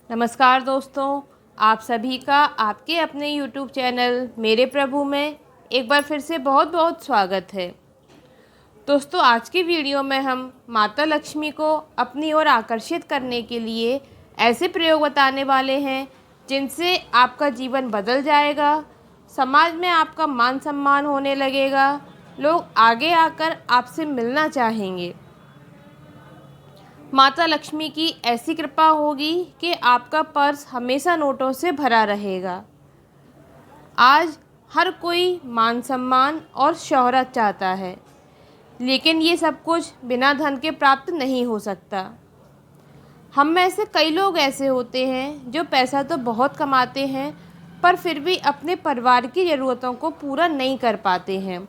नमस्कार दोस्तों, आप सभी का आपके अपने YouTube चैनल मेरे प्रभु में एक बार फिर से बहुत बहुत स्वागत है। दोस्तों, आज की वीडियो में हम माता लक्ष्मी को अपनी ओर आकर्षित करने के लिए ऐसे प्रयोग बताने वाले हैं जिनसे आपका जीवन बदल जाएगा, समाज में आपका मान सम्मान होने लगेगा, लोग आगे आकर आपसे मिलना चाहेंगे। माता लक्ष्मी की ऐसी कृपा होगी कि आपका पर्स हमेशा नोटों से भरा रहेगा। आज हर कोई मान सम्मान और शोहरत चाहता है, लेकिन ये सब कुछ बिना धन के प्राप्त नहीं हो सकता। हम में से कई लोग ऐसे होते हैं जो पैसा तो बहुत कमाते हैं, पर फिर भी अपने परिवार की ज़रूरतों को पूरा नहीं कर पाते हैं।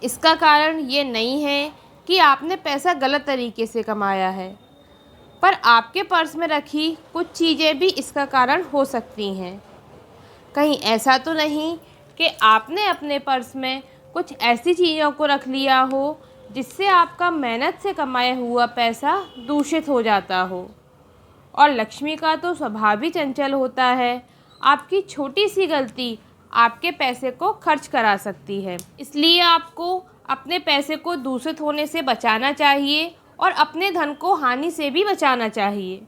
इसका कारण ये नहीं है कि आपने पैसा गलत तरीके से कमाया है, पर आपके पर्स में रखी कुछ चीज़ें भी इसका कारण हो सकती हैं। कहीं ऐसा तो नहीं कि आपने अपने पर्स में कुछ ऐसी चीज़ों को रख लिया हो जिससे आपका मेहनत से कमाया हुआ पैसा दूषित हो जाता हो। और लक्ष्मी का तो स्वभाव ही चंचल होता है, आपकी छोटी सी गलती आपके पैसे को खर्च करा सकती है। इसलिए आपको अपने पैसे को दूषित होने से बचाना चाहिए और अपने धन को हानि से भी बचाना चाहिए।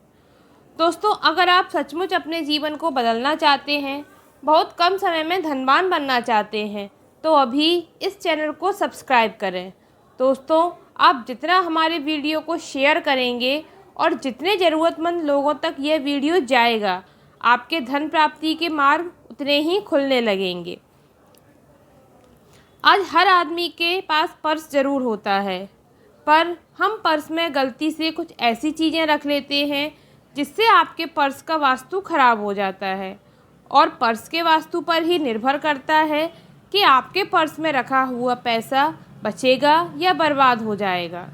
दोस्तों, अगर आप सचमुच अपने जीवन को बदलना चाहते हैं, बहुत कम समय में धनवान बनना चाहते हैं, तो अभी इस चैनल को सब्सक्राइब करें। दोस्तों, आप जितना हमारे वीडियो को शेयर करेंगे और जितने ज़रूरतमंद लोगों तक यह वीडियो जाएगा, आपके धन प्राप्ति के मार्ग उतने ही खुलने लगेंगे। आज हर आदमी के पास पर्स ज़रूर होता है, पर हम पर्स में गलती से कुछ ऐसी चीज़ें रख लेते हैं जिससे आपके पर्स का वास्तु खराब हो जाता है। और पर्स के वास्तु पर ही निर्भर करता है कि आपके पर्स में रखा हुआ पैसा बचेगा या बर्बाद हो जाएगा।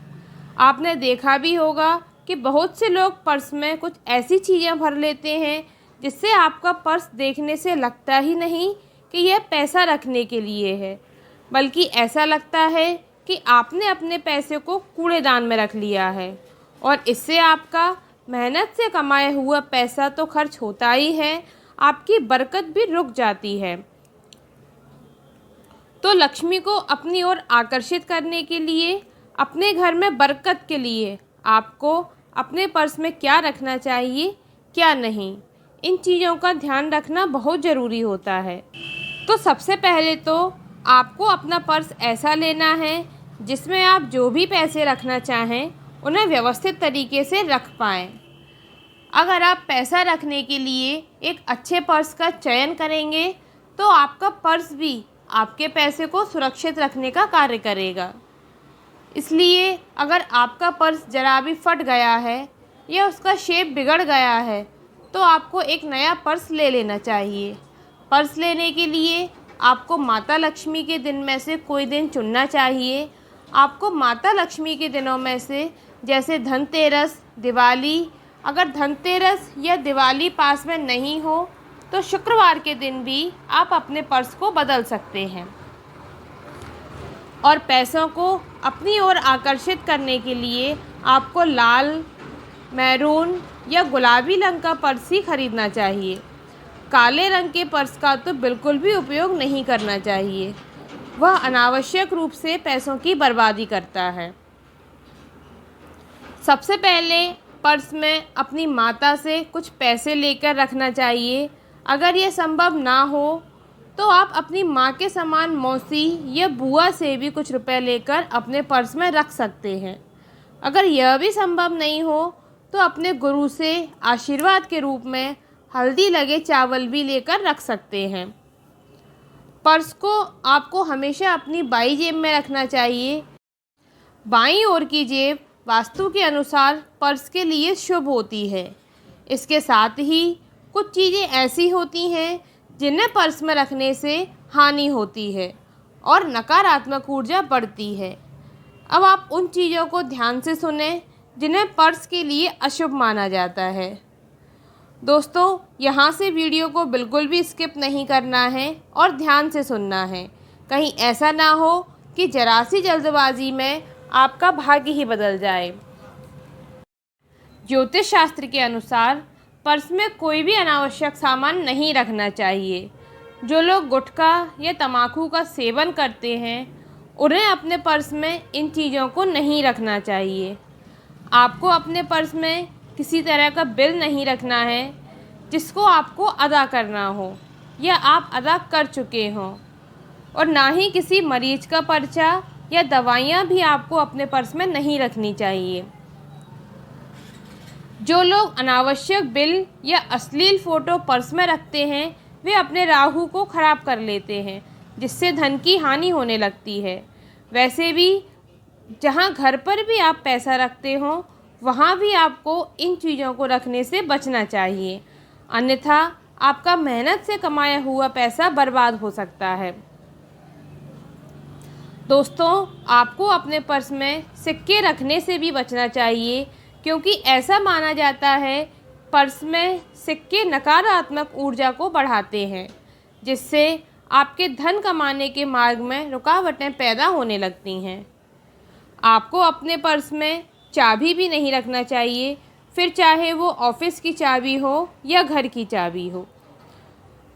आपने देखा भी होगा कि बहुत से लोग पर्स में कुछ ऐसी चीज़ें भर लेते हैं जिससे आपका पर्स देखने से लगता ही नहीं कि यह पैसा रखने के लिए है, बल्कि ऐसा लगता है कि आपने अपने पैसे को कूड़ेदान में रख लिया है। और इससे आपका मेहनत से कमाया हुआ पैसा तो खर्च होता ही है, आपकी बरकत भी रुक जाती है। तो लक्ष्मी को अपनी ओर आकर्षित करने के लिए, अपने घर में बरकत के लिए आपको अपने पर्स में क्या रखना चाहिए, क्या नहीं, इन चीज़ों का ध्यान रखना बहुत ज़रूरी होता है। तो सबसे पहले तो आपको अपना पर्स ऐसा लेना है जिसमें आप जो भी पैसे रखना चाहें उन्हें व्यवस्थित तरीके से रख पाएँ। अगर आप पैसा रखने के लिए एक अच्छे पर्स का चयन करेंगे तो आपका पर्स भी आपके पैसे को सुरक्षित रखने का कार्य करेगा। इसलिए अगर आपका पर्स ज़रा भी फट गया है या उसका शेप बिगड़ गया है तो आपको एक नया पर्स ले लेना चाहिए। पर्स लेने के लिए आपको माता लक्ष्मी के दिन में से कोई दिन चुनना चाहिए। आपको माता लक्ष्मी के दिनों में से जैसे धनतेरस, दिवाली, अगर धनतेरस या दिवाली पास में नहीं हो तो शुक्रवार के दिन भी आप अपने पर्स को बदल सकते हैं। और पैसों को अपनी ओर आकर्षित करने के लिए आपको लाल, मैरून या गुलाबी रंग का पर्स ही खरीदना चाहिए। काले रंग के पर्स का तो बिल्कुल भी उपयोग नहीं करना चाहिए, वह अनावश्यक रूप से पैसों की बर्बादी करता है। सबसे पहले पर्स में अपनी माता से कुछ पैसे लेकर रखना चाहिए। अगर यह संभव ना हो तो आप अपनी माँ के समान मौसी या बुआ से भी कुछ रुपए लेकर अपने पर्स में रख सकते हैं। अगर यह भी संभव नहीं हो तो अपने गुरु से आशीर्वाद के रूप में हल्दी लगे चावल भी लेकर रख सकते हैं। पर्स को आपको हमेशा अपनी बाईं जेब में रखना चाहिए। बाईं ओर की जेब वास्तु के अनुसार पर्स के लिए शुभ होती है। इसके साथ ही कुछ चीज़ें ऐसी होती हैं जिन्हें पर्स में रखने से हानि होती है और नकारात्मक ऊर्जा बढ़ती है। अब आप उन चीज़ों को ध्यान से सुनें जिन्हें पर्स के लिए अशुभ माना जाता है। दोस्तों, यहाँ से वीडियो को बिल्कुल भी स्किप नहीं करना है और ध्यान से सुनना है। कहीं ऐसा ना हो कि जरा सी जल्दबाजी में आपका भाग्य ही बदल जाए। ज्योतिष शास्त्र के अनुसार पर्स में कोई भी अनावश्यक सामान नहीं रखना चाहिए। जो लोग गुटखा या तंबाकू का सेवन करते हैं उन्हें अपने पर्स में इन चीज़ों को नहीं रखना चाहिए। आपको अपने पर्स में किसी तरह का बिल नहीं रखना है जिसको आपको अदा करना हो या आप अदा कर चुके हों, और ना ही किसी मरीज का पर्चा या दवाइयाँ भी आपको अपने पर्स में नहीं रखनी चाहिए। जो लोग अनावश्यक बिल या अश्लील फ़ोटो पर्स में रखते हैं वे अपने राहु को ख़राब कर लेते हैं, जिससे धन की हानि होने लगती है। वैसे भी जहाँ घर पर भी आप पैसा रखते हो वहाँ भी आपको इन चीज़ों को रखने से बचना चाहिए, अन्यथा आपका मेहनत से कमाया हुआ पैसा बर्बाद हो सकता है। दोस्तों, आपको अपने पर्स में सिक्के रखने से भी बचना चाहिए, क्योंकि ऐसा माना जाता है पर्स में सिक्के नकारात्मक ऊर्जा को बढ़ाते हैं, जिससे आपके धन कमाने के मार्ग में रुकावटें पैदा होने लगती हैं। आपको अपने पर्स में चाबी भी नहीं रखना चाहिए, फिर चाहे वो ऑफिस की चाबी हो या घर की चाबी हो।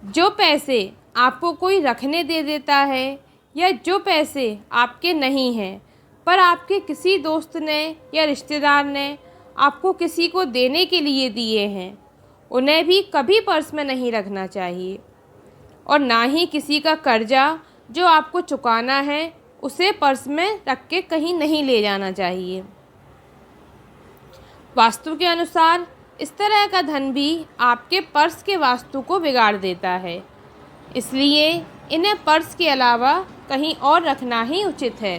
जो पैसे आपको कोई रखने दे देता है या जो पैसे आपके नहीं हैं पर आपके किसी दोस्त ने या रिश्तेदार ने आपको किसी को देने के लिए दिए हैं, उन्हें भी कभी पर्स में नहीं रखना चाहिए। और ना ही किसी का कर्जा जो आपको चुकाना है उसे पर्स में रख के कहीं नहीं ले जाना चाहिए। वास्तु के अनुसार इस तरह का धन भी आपके पर्स के वास्तु को बिगाड़ देता है, इसलिए इन्हें पर्स के अलावा कहीं और रखना ही उचित है।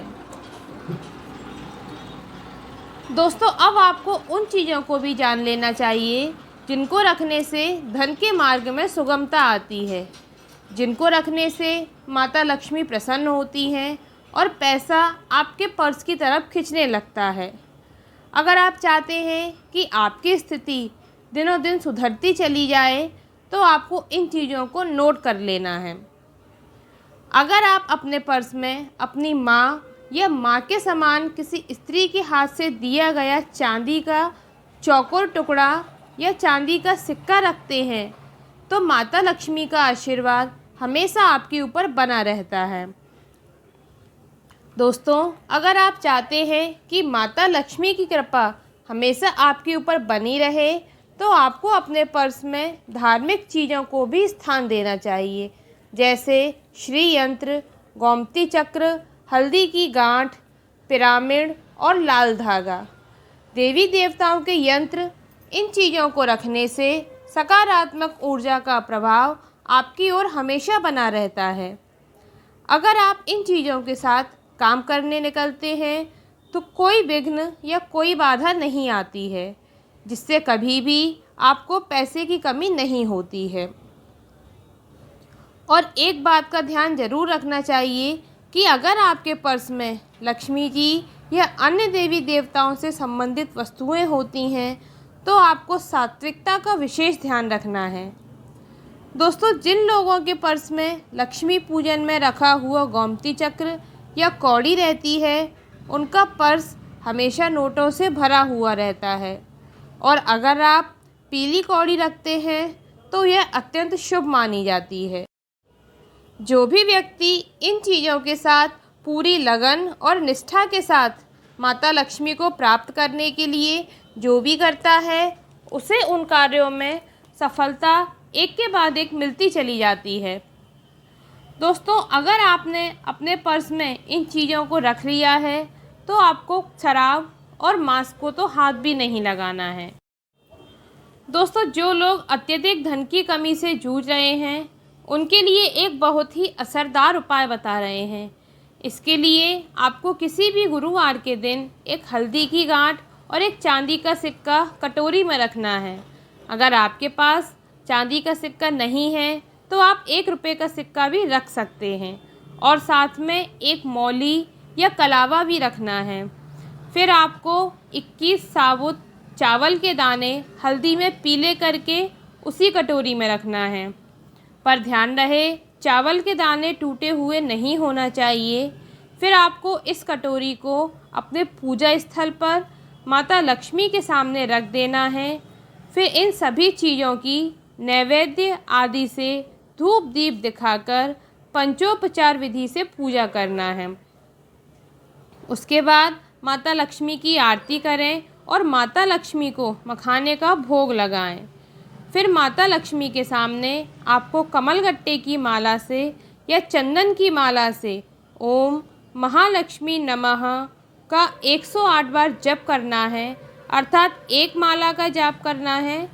दोस्तों, अब आपको उन चीज़ों को भी जान लेना चाहिए जिनको रखने से धन के मार्ग में सुगमता आती है, जिनको रखने से माता लक्ष्मी प्रसन्न होती हैं और पैसा आपके पर्स की तरफ खींचने लगता है। अगर आप चाहते हैं कि आपकी स्थिति दिनों दिन सुधरती चली जाए तो आपको इन चीज़ों को नोट कर लेना है। अगर आप अपने पर्स में अपनी माँ या माँ के समान किसी स्त्री के हाथ से दिया गया चांदी का चौकोर टुकड़ा या चांदी का सिक्का रखते हैं तो माता लक्ष्मी का आशीर्वाद हमेशा आपके ऊपर बना रहता है। दोस्तों, अगर आप चाहते हैं कि माता लक्ष्मी की कृपा हमेशा आपके ऊपर बनी रहे तो आपको अपने पर्स में धार्मिक चीज़ों को भी स्थान देना चाहिए, जैसे श्री यंत्र, गोमती चक्र, हल्दी की गांठ, पिरामिड और लाल धागा। देवी देवताओं के यंत्र, इन चीज़ों को रखने से सकारात्मक ऊर्जा का प्रभाव आपकी ओर हमेशा बना रहता है। अगर आप इन चीज़ों के साथ काम करने निकलते हैं तो कोई विघ्न या कोई बाधा नहीं आती है, जिससे कभी भी आपको पैसे की कमी नहीं होती है। और एक बात का ध्यान ज़रूर रखना चाहिए कि अगर आपके पर्स में लक्ष्मी जी या अन्य देवी देवताओं से संबंधित वस्तुएं होती हैं तो आपको सात्विकता का विशेष ध्यान रखना है। दोस्तों, जिन लोगों के पर्स में लक्ष्मी पूजन में रखा हुआ गोमती चक्र या कौड़ी रहती है उनका पर्स हमेशा नोटों से भरा हुआ रहता है, और अगर आप पीली कौड़ी रखते हैं तो यह अत्यंत शुभ मानी जाती है। जो भी व्यक्ति इन चीज़ों के साथ पूरी लगन और निष्ठा के साथ माता लक्ष्मी को प्राप्त करने के लिए जो भी करता है उसे उन कार्यों में सफलता एक के बाद एक मिलती चली जाती है। दोस्तों, अगर आपने अपने पर्स में इन चीज़ों को रख लिया है तो आपको शराब और मांस को तो हाथ भी नहीं लगाना है। दोस्तों, जो लोग अत्यधिक धन की कमी से जूझ रहे हैं उनके लिए एक बहुत ही असरदार उपाय बता रहे हैं। इसके लिए आपको किसी भी गुरुवार के दिन एक हल्दी की गांठ और एक चांदी का सिक्का कटोरी में रखना है। अगर आपके पास चांदी का सिक्का नहीं है तो आप 1 रुपये का सिक्का भी रख सकते हैं, और साथ में एक मौली या कलावा भी रखना है। फिर आपको 21 साबुत चावल के दाने हल्दी में पीले करके उसी कटोरी में रखना है, पर ध्यान रहे चावल के दाने टूटे हुए नहीं होना चाहिए। फिर आपको इस कटोरी को अपने पूजा स्थल पर माता लक्ष्मी के सामने रख देना है। फिर इन सभी चीज़ों की नैवेद्य आदि से धूप दीप दिखाकर पंचोपचार विधि से पूजा करना है। उसके बाद माता लक्ष्मी की आरती करें और माता लक्ष्मी को मखाने का भोग लगाएं। फिर माता लक्ष्मी के सामने आपको कमलगट्टे की माला से या चंदन की माला से ओम महालक्ष्मी नमः का 108 बार जप करना है, अर्थात एक माला का जाप करना है।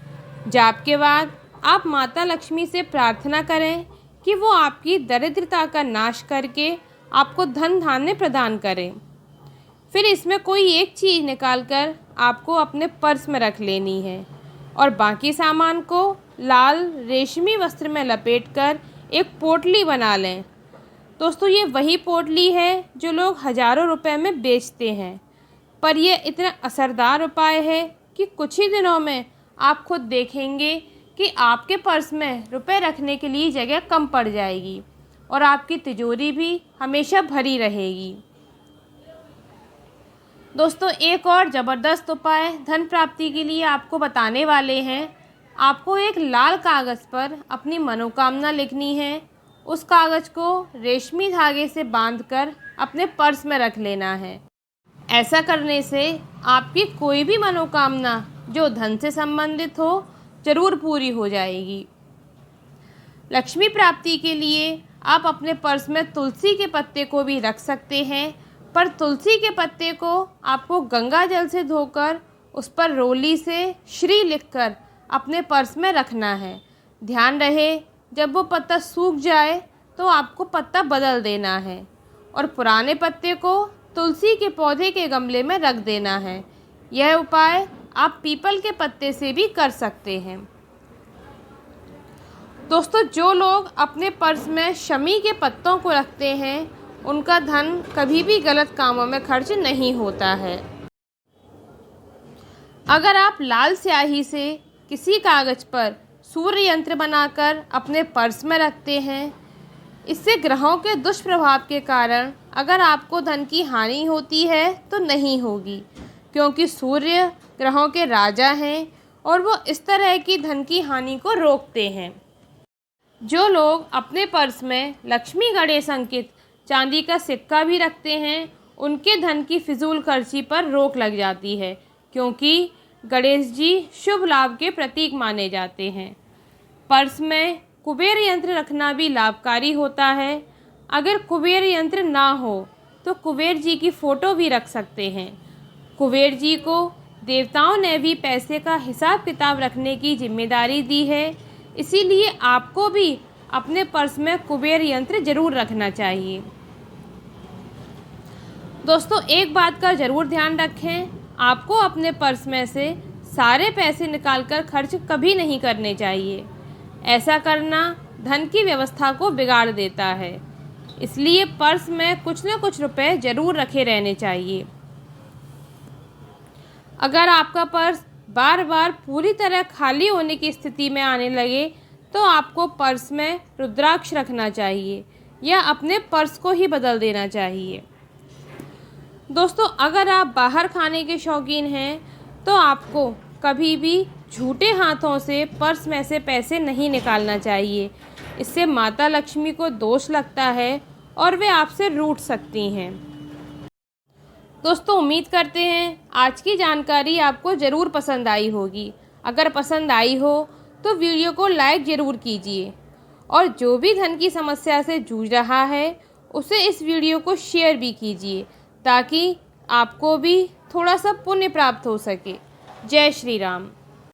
जाप के बाद आप माता लक्ष्मी से प्रार्थना करें कि वो आपकी दरिद्रता का नाश करके आपको धन धान्य प्रदान करें। फिर इसमें कोई एक चीज़ निकालकर आपको अपने पर्स में रख लेनी है और बाकी सामान को लाल रेशमी वस्त्र में लपेटकर एक पोटली बना लें। दोस्तों, ये वही पोटली है जो लोग हज़ारों रुपए में बेचते हैं, पर यह इतना असरदार उपाय है कि कुछ ही दिनों में आप खुद देखेंगे कि आपके पर्स में रुपए रखने के लिए जगह कम पड़ जाएगी और आपकी तिजोरी भी हमेशा भरी रहेगी। दोस्तों, एक और ज़बरदस्त उपाय धन प्राप्ति के लिए आपको बताने वाले हैं। आपको एक लाल कागज़ पर अपनी मनोकामना लिखनी है। उस कागज़ को रेशमी धागे से बांधकर अपने पर्स में रख लेना है। ऐसा करने से आपकी कोई भी मनोकामना जो धन से संबंधित हो ज़रूर पूरी हो जाएगी। लक्ष्मी प्राप्ति के लिए आप अपने पर्स में तुलसी के पत्ते को भी रख सकते हैं, पर तुलसी के पत्ते को आपको गंगा जल से धोकर उस पर रोली से श्री लिखकर अपने पर्स में रखना है। ध्यान रहे, जब वो पत्ता सूख जाए तो आपको पत्ता बदल देना है और पुराने पत्ते को तुलसी के पौधे के गमले में रख देना है। यह उपाय आप पीपल के पत्ते से भी कर सकते हैं। दोस्तों, जो लोग अपने पर्स में शमी के पत्तों को रखते हैं उनका धन कभी भी गलत कामों में खर्च नहीं होता है। अगर आप लाल स्याही से किसी कागज़ पर सूर्य यंत्र बनाकर अपने पर्स में रखते हैं, इससे ग्रहों के दुष्प्रभाव के कारण अगर आपको धन की हानि होती है तो नहीं होगी, क्योंकि सूर्य ग्रहों के राजा हैं और वो इस तरह की धन की हानि को रोकते हैं। जो लोग अपने पर्स में लक्ष्मी गणेश अंकित चांदी का सिक्का भी रखते हैं, उनके धन की फिजूल खर्ची पर रोक लग जाती है, क्योंकि गणेश जी शुभ लाभ के प्रतीक माने जाते हैं। पर्स में कुबेर यंत्र रखना भी लाभकारी होता है। अगर कुबेर यंत्र ना हो तो कुबेर जी की फ़ोटो भी रख सकते हैं। कुबेर जी को देवताओं ने भी पैसे का हिसाब किताब रखने की जिम्मेदारी दी है, इसीलिए आपको भी अपने पर्स में कुबेर यंत्र ज़रूर रखना चाहिए। दोस्तों, एक बात का ज़रूर ध्यान रखें, आपको अपने पर्स में से सारे पैसे निकालकर खर्च कभी नहीं करने चाहिए। ऐसा करना धन की व्यवस्था को बिगाड़ देता है, इसलिए पर्स में कुछ न कुछ रुपए ज़रूर रखे रहने चाहिए। अगर आपका पर्स बार बार पूरी तरह खाली होने की स्थिति में आने लगे तो आपको पर्स में रुद्राक्ष रखना चाहिए या अपने पर्स को ही बदल देना चाहिए। दोस्तों, अगर आप बाहर खाने के शौकीन हैं तो आपको कभी भी झूठे हाथों से पर्स में से पैसे नहीं निकालना चाहिए। इससे माता लक्ष्मी को दोष लगता है और वे आपसे रूठ सकती हैं। दोस्तों, उम्मीद करते हैं आज की जानकारी आपको ज़रूर पसंद आई होगी। अगर पसंद आई हो तो वीडियो को लाइक ज़रूर कीजिए और जो भी धन की समस्या से जूझ रहा है उसे इस वीडियो को शेयर भी कीजिए, ताकि आपको भी थोड़ा सा पुण्य प्राप्त हो सके। जय श्री राम।